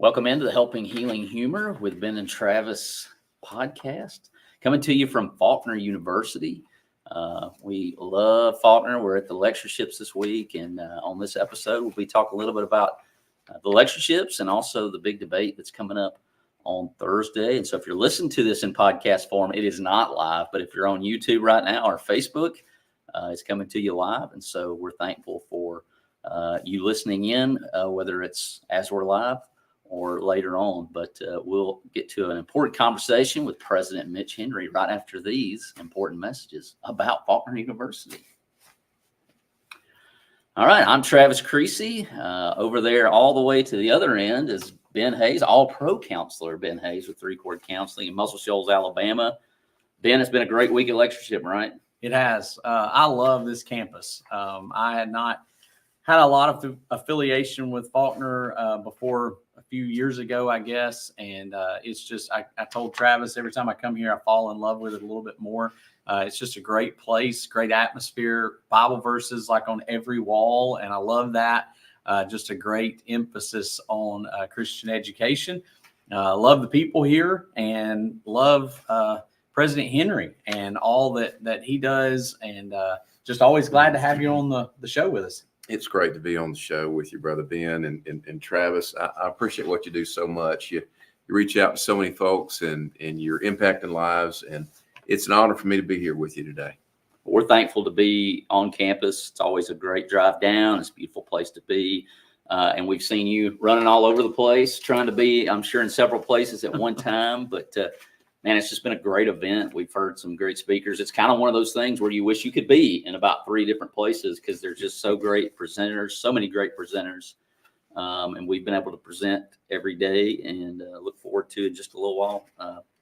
Welcome into the Helping Healing Humor with Ben and Travis podcast, coming to you from Faulkner University. We love Faulkner. We're at the lectureships this week, and on this episode, we'll be talking a little bit about the lectureships and also the big debate that's coming up on Thursday. And so if you're listening to this in podcast form, it is not live, but if you're on YouTube right now or Facebook, it's coming to you live. And so we're thankful for you listening in, whether it's as we're live or later on, but we'll get to an important conversation with President Mitch Henry right after these important messages about Faulkner University. All right, I'm Travis Creasy. Over there all the way to the other end is Ben Hayes, all-pro counselor Ben Hayes with Three Chord Counseling in Muscle Shoals, Alabama. Ben, it's been a great week at lectureship, right? It has. I love this campus. I had not had a lot of affiliation with Faulkner before a few years ago, I guess. And it's just, I told Travis, every time I come here, I fall in love with it a little bit more. It's just a great place, great atmosphere, Bible verses like on every wall. And I love that. Just a great emphasis on Christian education. Love the people here and love President Henry and all that he does. And just always glad to have you on the show with us. It's great to be on the show with you, Brother Ben and Travis. I appreciate what you do so much. You reach out to so many folks and you're impacting lives. And it's an honor for me to be here with you today. We're thankful to be on campus. It's always a great drive down. It's a beautiful place to be. And we've seen you running all over the place, trying to be, I'm sure, in several places at one time. But, man, it's just been a great event. We've heard some great speakers. It's kind of one of those things where you wish you could be in about 3 different places because they're just so great presenters, so many great presenters. And we've been able to present every day and look forward to in just a little while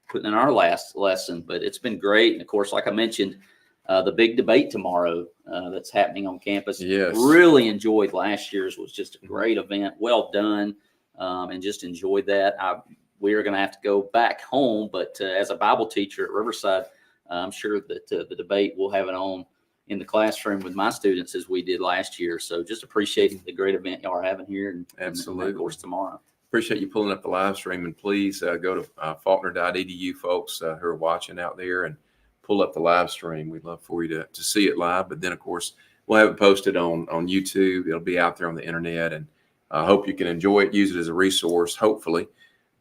putting in our last lesson. But it's been great. And, of course, like I mentioned, the big debate tomorrow that's happening on campus. Yes. Really enjoyed last year's. Was just a great event. Well done. And just enjoyed that. We are going to have to go back home, but as a Bible teacher at Riverside, I'm sure that the debate will have it on in the classroom with my students as we did last year. So just appreciating the great event y'all are having here. And Absolutely. And of course, tomorrow. Appreciate you pulling up the live stream. And please go to faulkner.edu, folks who are watching out there, and pull up the live stream. We'd love for you to see it live. But then, of course, we'll have it posted on YouTube. It'll be out there on the internet. And I hope you can enjoy it, use it as a resource, hopefully.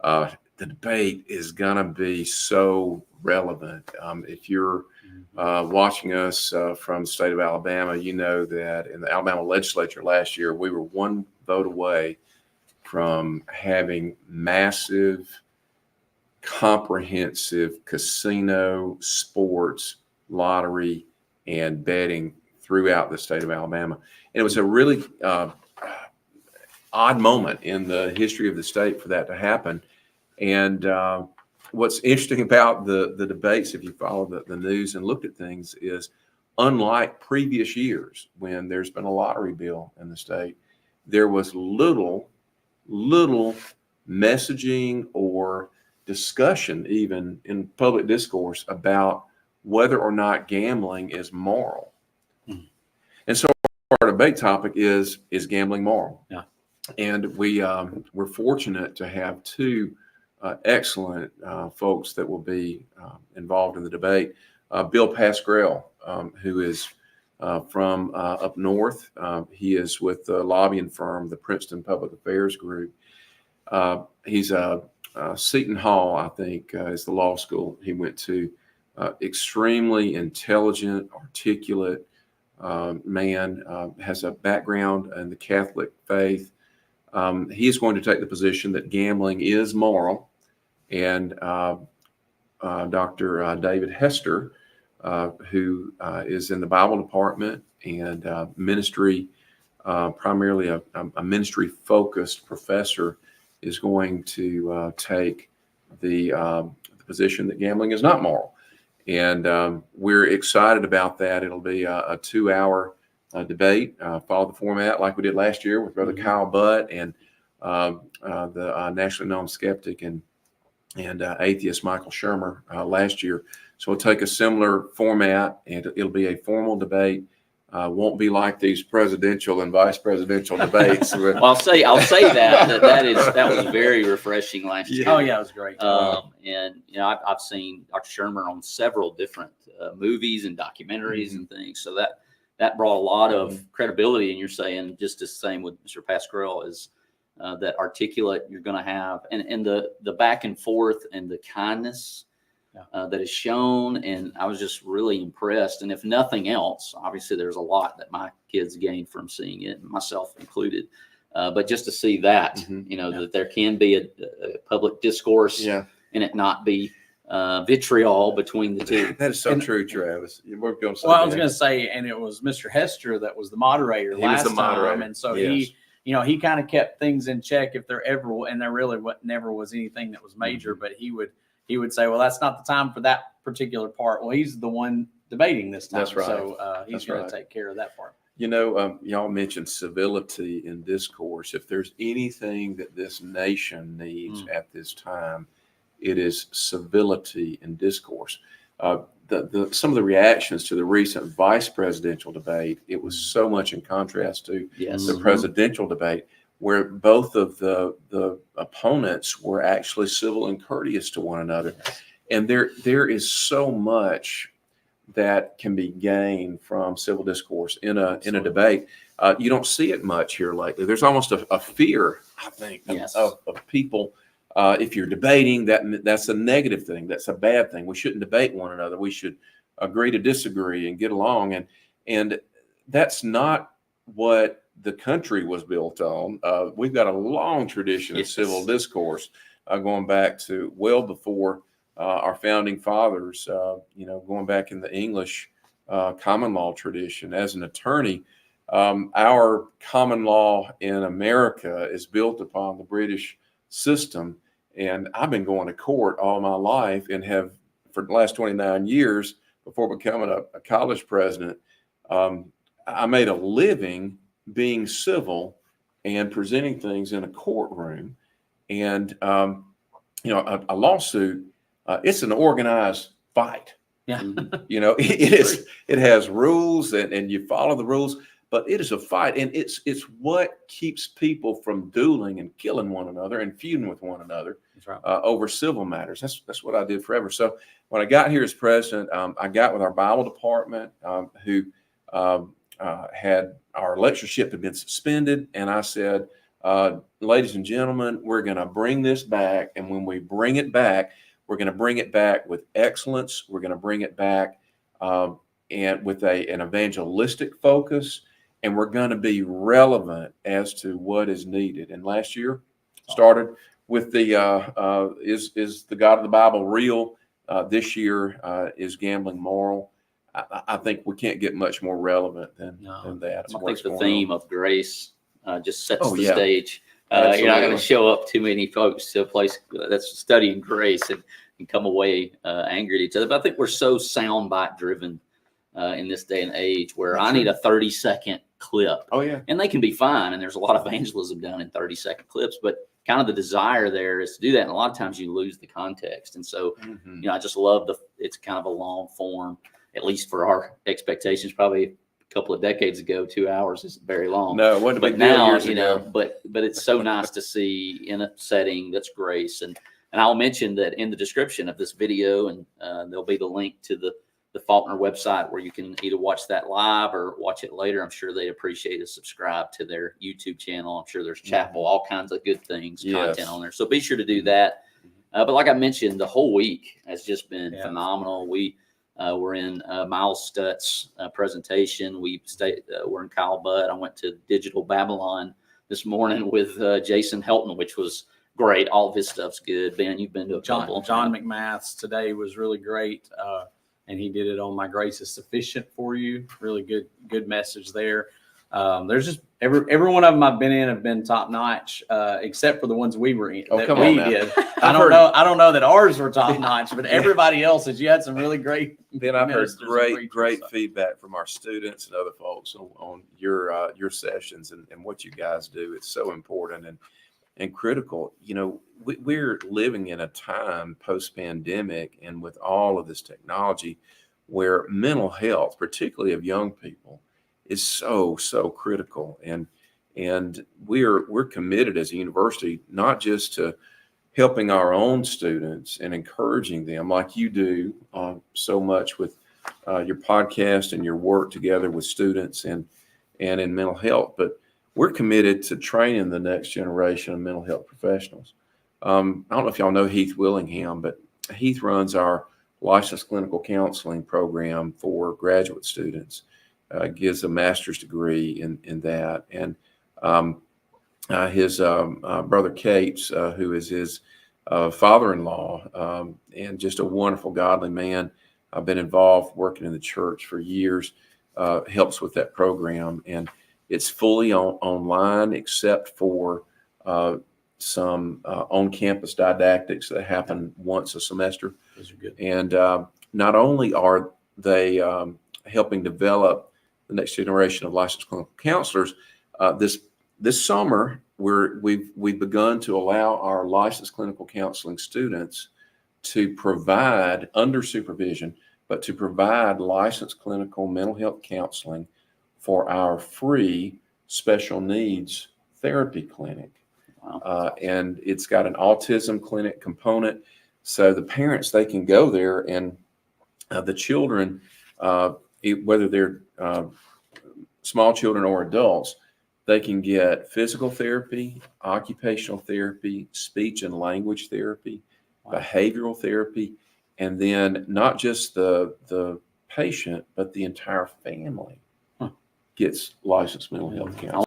The debate is going to be so relevant. If you're watching us from the state of Alabama, you know that in the Alabama legislature last year, we were one vote away from having massive, comprehensive casino, sports, lottery, and betting throughout the state of Alabama. And it was a really odd moment in the history of the state for that to happen. And what's interesting about the debates, if you follow the news and looked at things, is unlike previous years when there's been a lottery bill in the state, there was little messaging or discussion even in public discourse about whether or not gambling is moral. And so our debate topic is gambling moral? Yeah. And we're fortunate to have 2 excellent folks that will be involved in the debate. Bill Pascrell, who is from up north. He is with the lobbying firm, the Princeton Public Affairs Group. He's Seton Hall, I think, is the law school he went to. Extremely intelligent, articulate man, has a background in the Catholic faith. He is going to take the position that gambling is moral. And Dr. David Hester, who is in the Bible department and ministry, primarily a ministry-focused professor, is going to take the position that gambling is not moral. And we're excited about that. It'll be a 2-hour debate, follow the format like we did last year with Brother Kyle Butt and the nationally known skeptic and atheist Michael Shermer last year. So we'll take a similar format, and it'll be a formal debate. won't be like these presidential and vice presidential debates. Well, I'll say that was very refreshing last year. Oh yeah, it was great. And I've seen Dr. Sherman on several different movies and documentaries and things, so that brought a lot of credibility. And you're saying just the same with Mr. Pasquarel is that articulate you're going to have, and the back and forth and the kindness that is shown. And I was just really impressed. And if nothing else, obviously there's a lot that my kids gained from seeing it, myself included. But just to see that, that there can be a public discourse and it not be vitriol between the two. That is so true, Travis. We're going to say I was going to say, and it was Mr. Hester that was the moderator last time. And so he kind of kept things in check if there ever, and there really never was anything that was major, but he would say, well, that's not the time for that particular part. Well, he's the one debating this time. That's right. So he's going to take care of that part. Y'all mentioned civility in discourse. If there's anything that this nation needs at this time, it is civility in discourse. Some of the reactions to the recent vice presidential debate, it was so much in contrast to the presidential debate, where both of the opponents were actually civil and courteous to one another. And there is so much that can be gained from civil discourse in a debate. You don't see it much here lately. There's almost a fear, I think, of people. If you're debating, that's a negative thing. That's a bad thing. We shouldn't debate one another. We should agree to disagree and get along. And that's not what the country was built on. We've got a long tradition of civil discourse going back to well before our founding fathers, going back in the English common law tradition. As an attorney, our common law in America is built upon the British system. And I've been going to court all my life and have for the last 29 years before becoming a college president. I made a living being civil and presenting things in a courtroom. And, a lawsuit, it's an organized fight. Yeah. It has rules and you follow the rules, but it is a fight. And it's what keeps people from dueling and killing one another and feuding with one another over civil matters. That's what I did forever. So when I got here as president, I got with our Bible department who had our lectureship had been suspended. And I said, ladies and gentlemen, we're going to bring this back. And when we bring it back, we're going to bring it back with excellence. We're going to bring it back and with an evangelistic focus. And we're going to be relevant as to what is needed. And last year started with the is the God of the Bible real? This year is gambling moral. I think we can't get much more relevant than that. I think the theme of grace just sets the stage. You're not going to show up too many folks to a place that's studying grace and come away angry at each other. But I think we're so soundbite driven in this day and age where I need a 30-second clip. Oh, yeah. And they can be fine. And there's a lot of evangelism done in 30-second clips. But kind of the desire there is to do that. And a lot of times you lose the context. And so, I just love it's kind of a long form, at least for our expectations, probably a couple of decades ago. 2 hours is very long. No, it wasn't a big deal now, years ago. But it's so nice to see in a setting that's grace. And I'll mention that in the description of this video, and there'll be the link to the Faulkner website where you can either watch that live or watch it later. I'm sure they'd appreciate it. Subscribe to their YouTube channel. I'm sure there's chapel, all kinds of good things, content on there. So be sure to do that. But like I mentioned, the whole week has just been phenomenal. We were in Miles Stutt's presentation. We're in Kyle Budd. I went to Digital Babylon this morning with Jason Helton, which was great. All of his stuff's good. Ben, you've been to a couple. John McMath's today was really great. And he did it on My Grace is Sufficient for You. Really good message there. There's just every one of them I've been in have been top notch, except for the ones we were in. I don't know that ours were top notch, but everybody else's. You had some really great. Then I've heard great feedback from our students and other folks on your sessions and what you guys do. It's so important and critical. We're living in a time post-pandemic and with all of this technology where mental health, particularly of young people, is so critical. And we're committed as a university, not just to helping our own students and encouraging them like you do so much with your podcast and your work together with students and in mental health, but we're committed to training the next generation of mental health professionals. I don't know if y'all know Heath Willingham, but Heath runs our licensed clinical counseling program for graduate students, gives a master's degree in that. And his brother Capes, who is his father-in-law, and just a wonderful, godly man. I've been involved working in the church for years, helps with that program. And it's fully online except for some on-campus didactics that happen once a semester. Those are good. And not only are they helping develop the next generation of licensed clinical counselors, this summer we've begun to allow our licensed clinical counseling students to provide, under supervision, but to provide licensed clinical mental health counseling for our free special needs therapy clinic. Wow. And it's got an autism clinic component. So the parents, they can go there, and the children, whether they're small children or adults, they can get physical therapy, occupational therapy, speech and language therapy, behavioral therapy, and then not just the patient, but the entire family gets licensed mental health counseling.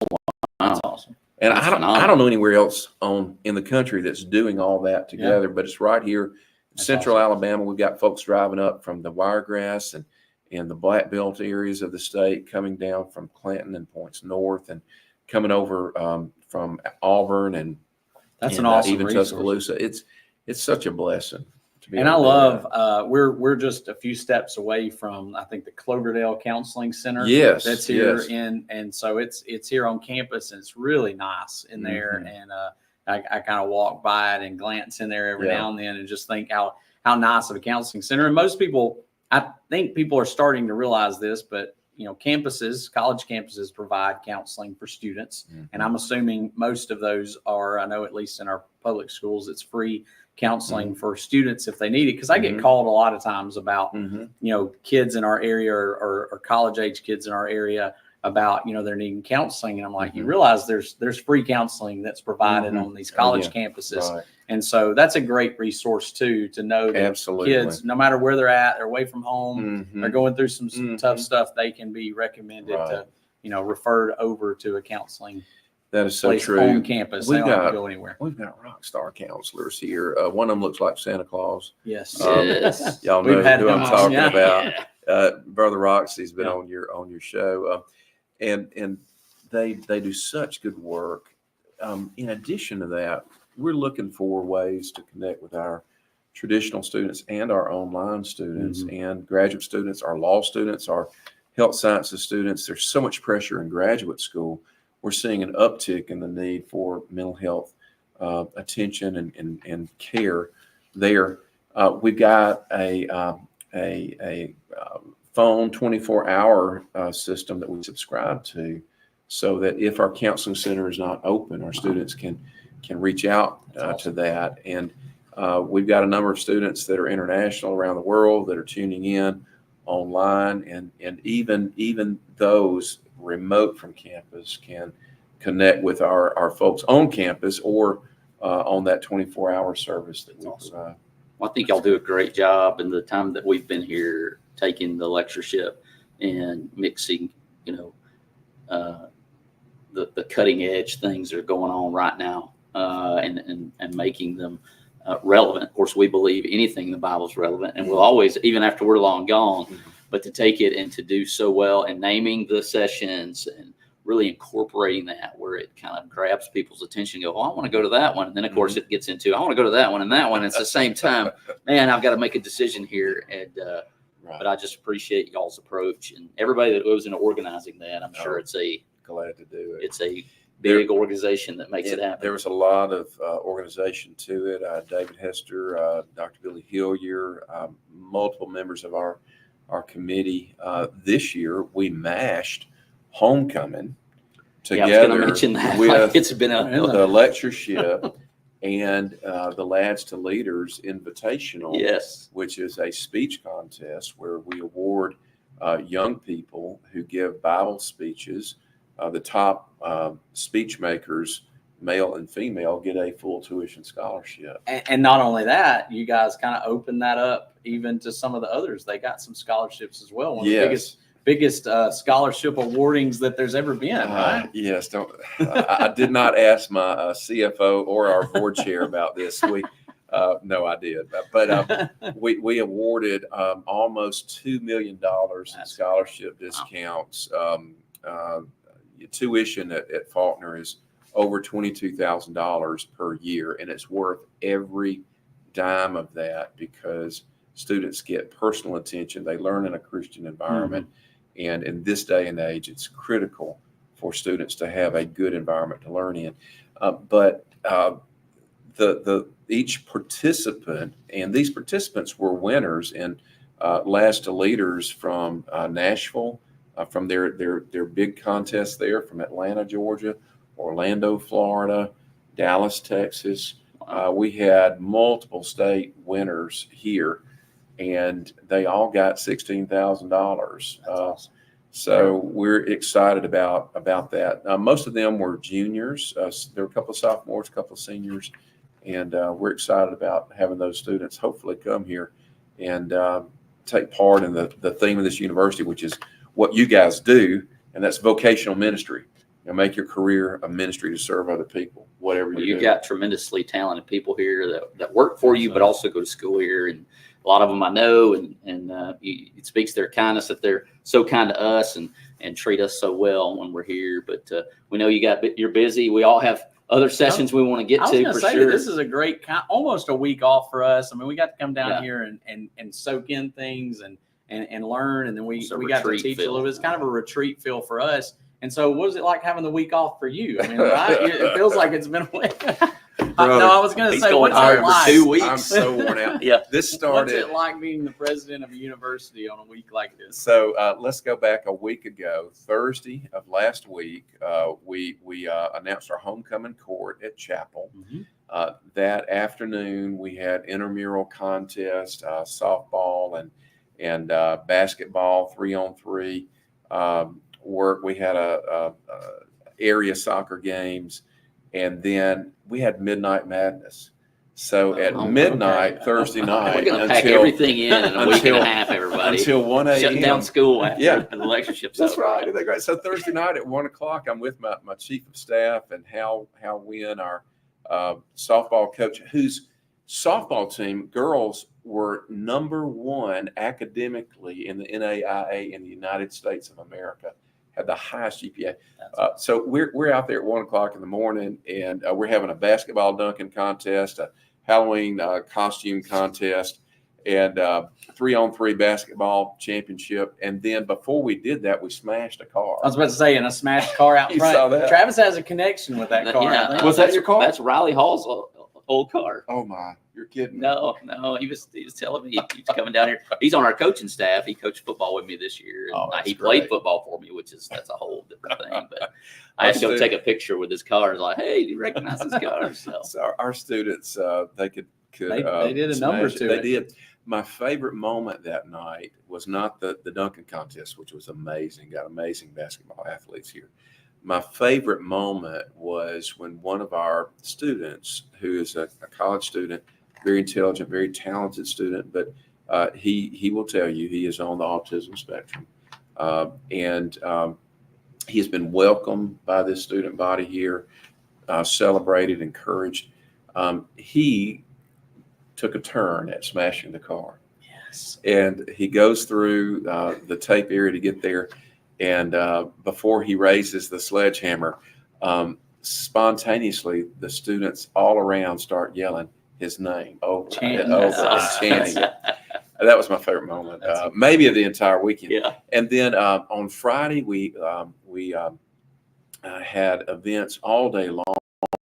That's awesome. And That's I don't know anywhere else in the country that's doing all that together, but it's right here in Central Alabama. We've got folks driving up from the Wiregrass and the Black Belt areas of the state, coming down from Clanton and points north, and coming over from Auburn and That's an awesome even resource. Tuscaloosa. It's such a blessing to be And I able to do love, we're just a few steps away from, I think, the Cloverdale Counseling Center. Yes, That's here yes. and so it's here on campus, and it's really nice in there. Mhm. And I kind of walk by it and glance in there every Yeah. now and then and just think how nice of a counseling center. And most people, I think people are starting to realize this, but campuses, college campuses provide counseling for students. Mhm. And I'm assuming most of those are, I know at least in our public schools, it's free counseling for students if they need it. Because I get Mhm. called a lot of times about, Mhm. kids in our area or college age kids in our area about, they're needing counseling. And I'm like, you Mhm. realize there's free counseling that's provided Mhm. on these college Yeah. campuses. Right. And so that's a great resource too, to know that Absolutely. kids, no matter where they're at, they're away from home, Mhm. they're going through some Mhm. tough stuff, they can be recommended Right. to, referred over to a counseling That is so place true. on campus. They don't have to go anywhere. We've got rock star counselors here. One of them looks like Santa Claus. Yes. Yes. Y'all We've know had who I'm them on, talking yeah. about. Brother Roxy's been Yeah. on your show, and they do such good work. In addition to that, we're looking for ways to connect with our traditional students and our online students and graduate students, our law students, our health sciences students. There's so much pressure in graduate school. We're seeing an uptick in the need for mental health attention and care there. We've got a phone 24-hour system that we subscribe to, so that if our counseling center is not open, our students can reach out to that. And we've got a number of students that are international around the world that are tuning in online, and even those remote from campus can connect with our folks on campus or on that 24-hour service that we provide. Well, I think y'all do a great job in the time that we've been here, taking the lectureship and mixing, the cutting edge things that are going on right now, and making them relevant. Of course, we believe anything in the Bible is relevant, and we'll always, even after we're long gone, but to take it and to do so well and naming the sessions and really incorporating that where it kind of grabs people's attention, go, oh, I want to go to that one. And then of course it gets into, I want to go to that one and that one. It's the same time, man, I've got to make a decision here. And, but I just appreciate y'all's approach and everybody that goes into organizing that. I'm sure Glad to do it. It's a big organization that makes it happen. There was a lot of organization to it. David Hester, Dr. Billy Hillier, multiple members of our committee. This year we mashed homecoming Yeah, I was going to together mention that. with It's been the lectureship and the Lads to Leaders Invitational, yes. which is a speech contest where we award young people who give Bible speeches. The top speech makers, male and female, get a full tuition scholarship. And not only that, you guys kind of opened that up even to some of the others. They got some scholarships as well. One of the biggest scholarship awardings that there's ever been, right? Yes. I did not ask my CFO or our board chair about this. No, I did. But we awarded almost $2 million in scholarship discounts. Tuition at Faulkner is over $22,000 per year, and it's worth every dime of that because students get personal attention. They learn in a Christian environment. And in this day and age, it's critical for students to have a good environment to learn in. But each participant, and these participants were winners in Lads to Leaders from Nashville, from their big contest there, from Atlanta, Georgia, Orlando, Florida, Dallas, Texas. We had multiple state winners here, and they all got $16,000. Awesome. So we're excited about that. Most of them were juniors. There were a couple of sophomores, a couple of seniors, and we're excited about having those students hopefully come here and take part in the theme of this university, which is what you guys do, and that's vocational ministry. Make your career a ministry to serve other people, whatever you do. Got tremendously talented people here that work for you, but also go to school here. And a lot of them I know, and it speaks to their kindness that they're so kind to us and treat us so well when we're here. But we know you're busy. We all have other sessions we want to get to for sure. This is a great, almost a week off for us. I mean, we got to come down here and soak in things and learn, and then we got to teach a little bit. It's kind of a retreat feel for us. And so what is it like having the week off for you? I mean, right? It feels like it's been a week. I was going to say, what's it like? For 2 weeks. I'm so worn out. This started. What's it like being the president of a university on a week like this? So let's go back a week ago. Thursday of last week, we announced our homecoming court at Chapel. That afternoon, we had intramural contest, softball and basketball, 3-on-3 work. We had a area soccer games, and then we had Midnight Madness. So at midnight Thursday night, we're going to pack everything in a week and a half, everybody. Until 1 a.m. Shutting down school after the lectureship. That's right. Isn't that great? So Thursday night at 1 o'clock, I'm with my chief of staff and Hal Wynn, our softball coach, whose softball team, girls, were #1 academically in the NAIA in the United States of America. Had the highest GPA. So we're out there at 1 o'clock in the morning, and we're having a basketball dunking contest, a Halloween costume contest, and 3-on-3 basketball championship. And then before we did that, we smashed a car. I was about to say, and a smashed car out front. Saw that? Travis has a connection with that car. Yeah. Was that your car? That's Riley Hall's old car. Oh my, you're kidding me. No, he was telling me he's coming down here. He's on our coaching staff. He coached football with me this year. And he played football for me, that's a whole different thing. But I had to go take a picture with his car. I was like, hey, do you recognize this car? So our students, they did a number to it. They did. My favorite moment that night was not the dunking contest, which was amazing. Got amazing basketball athletes here. My favorite moment was when one of our students, who is a college student, very intelligent, very talented student, but he will tell you he is on the autism spectrum. And he has been welcomed by this student body here, celebrated, encouraged. He took a turn at smashing the car. Yes. And he goes through the tape area to get there. And before he raises the sledgehammer, spontaneously, the students all around start yelling his name over and over and chanting. That was my favorite moment, maybe of the entire weekend. Yeah. And then on Friday, we had events all day long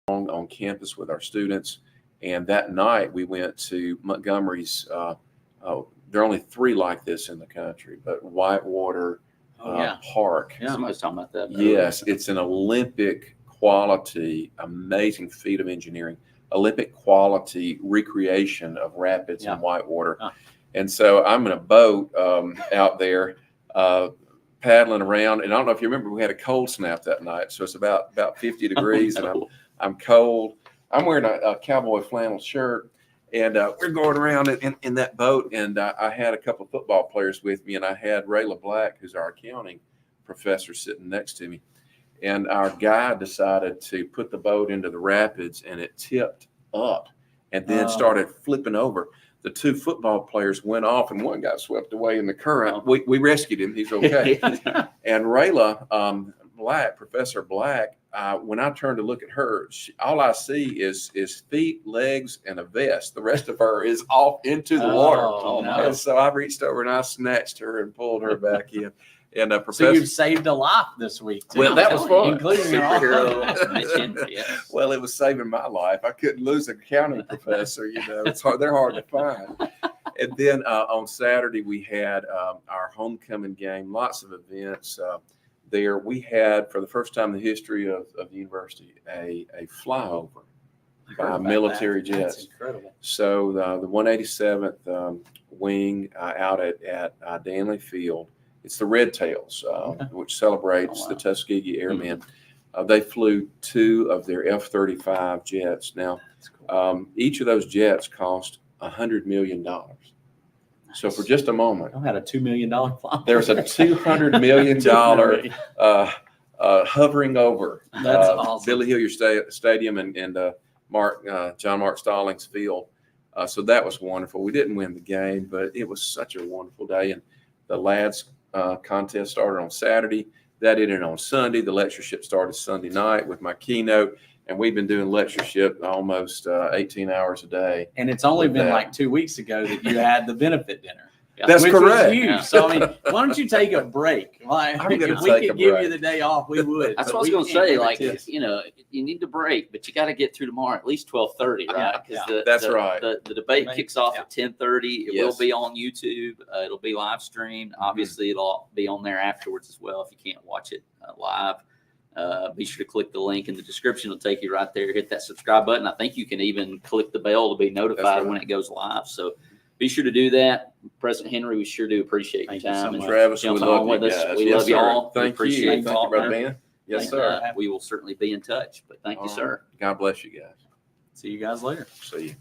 on campus with our students. And that night, we went to Montgomery's. There are only 3 like this in the country, but Whitewater, park. Yeah. Somebody's talking about that. Yes, it's an Olympic quality, amazing feat of engineering, Olympic quality recreation of rapids and whitewater. And so I'm in a boat out there paddling around. And I don't know if you remember, we had a cold snap that night. So it's about 50 degrees and I'm cold. I'm wearing a cowboy flannel shirt. And we're going around in that boat. And I had a couple of football players with me. And I had Rayla Black, who's our accounting professor, sitting next to me. And our guide decided to put the boat into the rapids, and it tipped up and then started flipping over. The two football players went off, and one got swept away in the current. We rescued him. He's okay. And Rayla Black, Professor Black, when I turned to look at her, all I see is feet, legs, and a vest. The rest of her is off into the water. No. And so I reached over and I snatched her and pulled her back in. And So you've saved a life this week, too. Well, that was fun. Including your Superhero mission, yes. Well, it was saving my life. I couldn't lose an accounting professor. It's hard. They're hard to find. And then on Saturday we had our homecoming game. Lots of events there. We had, for the first time in the history of the university, a flyover by military jets. That's incredible. So the 187th wing out at Danley Field. It's the Red Tails, which celebrates the Tuskegee Airmen. They flew two of their F-35 jets. Now, each of those jets cost $100 million. So for just a moment, I had a $2 million fly. there's a $200 million hovering over That's awesome. Billy Hillier Stadium and John Mark Stallings Field. So that was wonderful. We didn't win the game, but it was such a wonderful day. And the lads contest started on Saturday. That ended on Sunday. The lectureship started Sunday night with my keynote. And we've been doing lectureship almost 18 hours a day. And it's only been like 2 weeks ago that you had the benefit dinner. That's which correct. Was huge. Yeah. So, I mean, why don't you take a break? Like, I'm gonna if we take a could give break. you the day off, we would. That's But what I was we going to can't say. give it Like, to you. you need to break, but you got to get through tomorrow at least 12:30, right? Because That's right. The debate kicks off Yeah. at 10:30. It will be on YouTube. It'll be live streamed. Obviously, it'll be on there afterwards as well if you can't watch it live. Be sure to click the link in the description. It'll take you right there. Hit that subscribe button. I think you can even click the bell to be notified when it goes live. So be sure to do that. President Henry, we sure do appreciate your Thank you so time. much. and Travis, we jumping love on you with us. guys. We Yes, love you sir. all. We Thank appreciate you. it. Thank you, Brother Ben. Yes, And, sir. we will certainly be in touch. But thank you, All sir. right. God bless you guys. See you guys later. See you.